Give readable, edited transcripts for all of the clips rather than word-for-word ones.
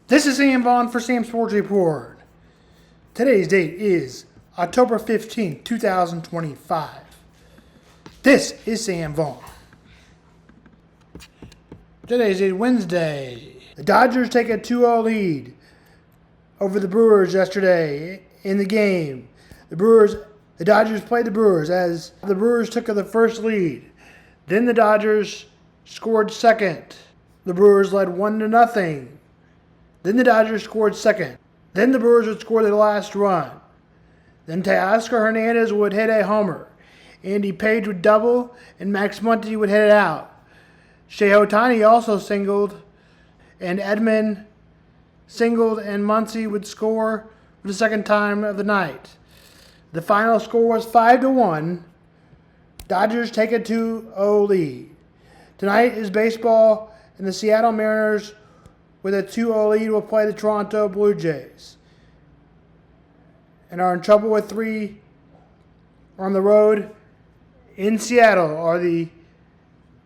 This is Sam Vaughn for Sam Sports Report. Today's date is October 15th, 2025. This is Sam Vaughn. Today's date Wednesday. The Dodgers take a 2-0 lead over the Brewers yesterday in the game. The Dodgers played the Brewers as the Brewers took the first lead. Then the Dodgers scored second. The Brewers led 1-0. Then the Dodgers scored second. Then the Brewers would score their last run. Then Teoscar Hernandez would hit a homer. Andy Page would double, and Max Muncy would hit it out. Shohei Ohtani also singled, and Edman singled, and Muncy would score for the second time of the night. The final score was 5-1. Dodgers take a 2-0 lead. Tonight is baseball, and the Seattle Mariners with a 2-0 lead will play the Toronto Blue Jays and are in trouble with 3 on the road. In Seattle are the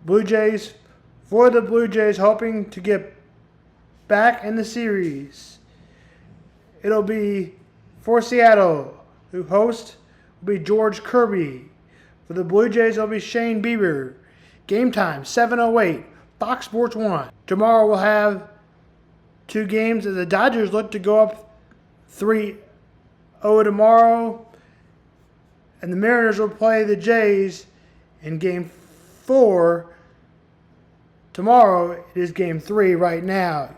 Blue Jays. For the Blue Jays, hoping to get back in the series, it'll be for Seattle, who host will be George Kirby. For the Blue Jays, it'll be Shane Bieber. Game time, 7:08, Fox Sports 1. Tomorrow we'll have 2 games as the Dodgers look to go up 3-0 tomorrow, and the Mariners will play the Jays in Game 4 tomorrow. It is Game 3 right now.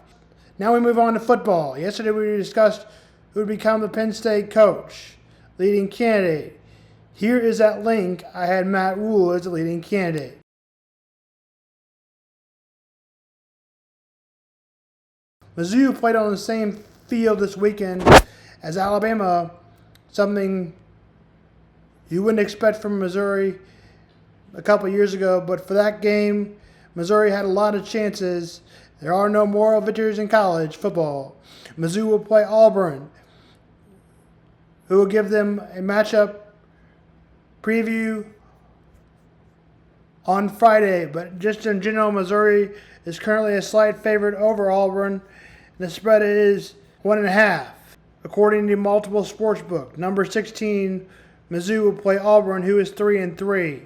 Now we move on to football. Yesterday we discussed who would become the Penn State coach, leading candidate. Here is that link. I had Matt Rule as the leading candidate. Mizzou played on the same field this weekend as Alabama, something you wouldn't expect from Missouri a couple years ago. But for that game, Missouri had a lot of chances. There are no moral victories in college football. Mizzou will play Auburn, who will give them a matchup preview on Friday. But just in general, Missouri is currently a slight favorite over Auburn. The spread is 1.5. According to multiple sportsbook, number 16, Mizzou will play Auburn, who is 3-3.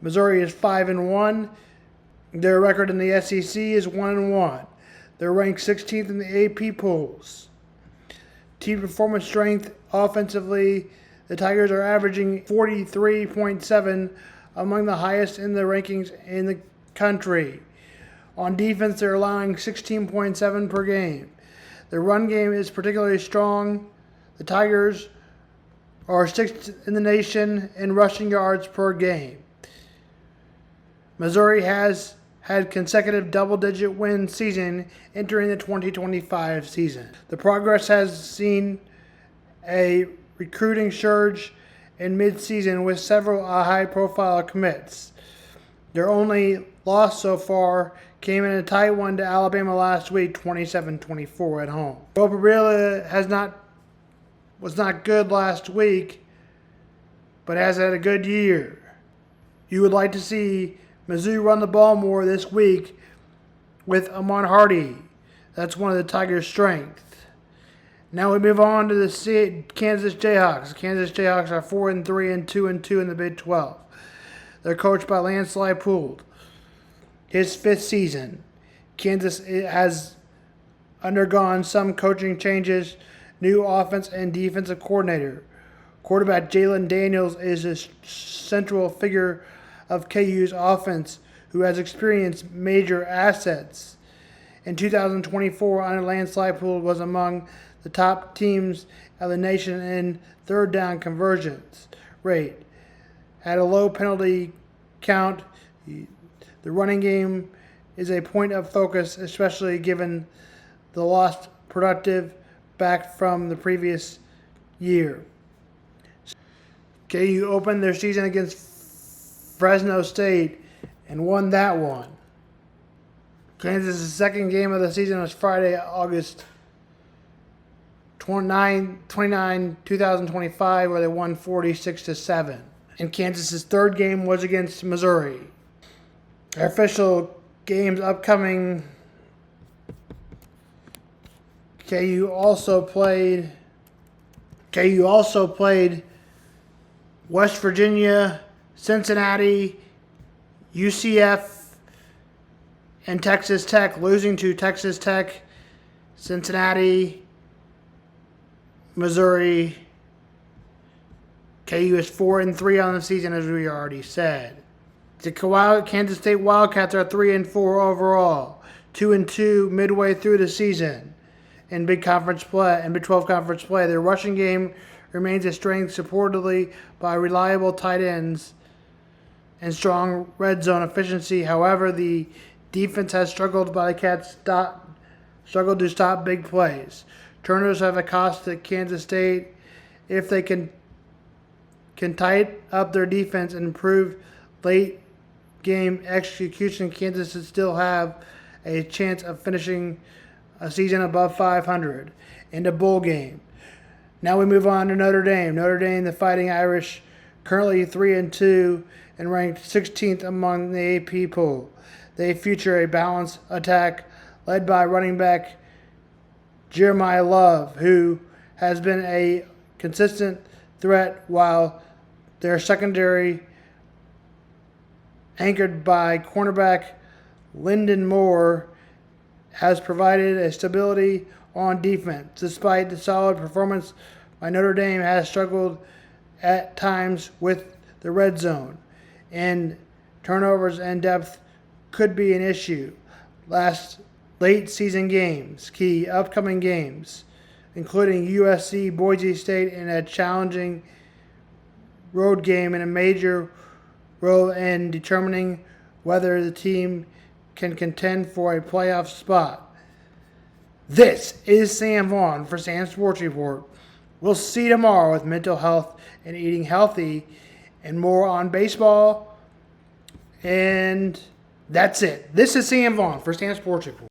Missouri is 5-1. Their record in the SEC is 1-1. They're ranked 16th in the AP polls. Team performance strength offensively, the Tigers are averaging 43.7, among the highest in the rankings in the country. On defense, they're allowing 16.7 per game. Their run game is particularly strong. The Tigers are 6th in the nation in rushing yards per game. Missouri has had consecutive double-digit win season entering the 2025 season. The Progress has seen a recruiting surge in mid-season with several high-profile commits. Their only loss so far came in a tight one to Alabama last week, 27-24 at home. Bobarilla was not good last week, but has had a good year. You would like to see Mizzou run the ball more this week with Amon Hardy. That's one of the Tigers' strengths. Now we move on to the Kansas Jayhawks. The Kansas Jayhawks are 4-3 and 2-2 in the Big 12. They're coached by Lance Leipold. His 5th season. Kansas has undergone some coaching changes, new offense and defensive coordinator. Quarterback Jalen Daniels is a central figure of KU's offense who has experienced major assets. In 2024, under Lance Leipold was among the top teams of the nation in third down conversions rate. Had a low penalty count. The running game is a point of focus, especially given the lost productive back from the previous year. KU opened their season against Fresno State and won that one. Kansas' second game of the season was Friday, August 29, 2025, where they won 46-7. And Kansas' third game was against Missouri. Our official games upcoming KU also played West Virginia, Cincinnati, UCF, and Texas Tech, losing to Texas Tech, Cincinnati, Missouri. KU is 4-3 on the season, as we already said. The Kansas State Wildcats are 3-4 overall, 2-2 midway through the season in Big 12 conference play. Their rushing game remains a strength, supported by reliable tight ends and strong red zone efficiency. However, the defense has struggled to stop big plays. Turnovers have a cost to Kansas State. If they can tighten up their defense and improve late game execution, Kansas would still have a chance of finishing a season above 500 in the bowl game. Now we move on to Notre Dame. Notre Dame, the Fighting Irish, currently 3-2 and ranked 16th among the AP poll. They feature a balanced attack led by running back Jeremiah Love, who has been a consistent threat, while their secondary, anchored by cornerback Lyndon Moore, has provided a stability on defense. Despite the solid performance by Notre Dame, has struggled at times with the red zone, and turnovers and depth could be an issue. Late season games, key upcoming games, including USC, Boise State, and a challenging road game, and a major role in determining whether the team can contend for a playoff spot. This is Sam Vaughn for Sam Sports Report. We'll see you tomorrow with mental health and eating healthy and more on baseball. And that's it. This is Sam Vaughn for Sam Sports Report.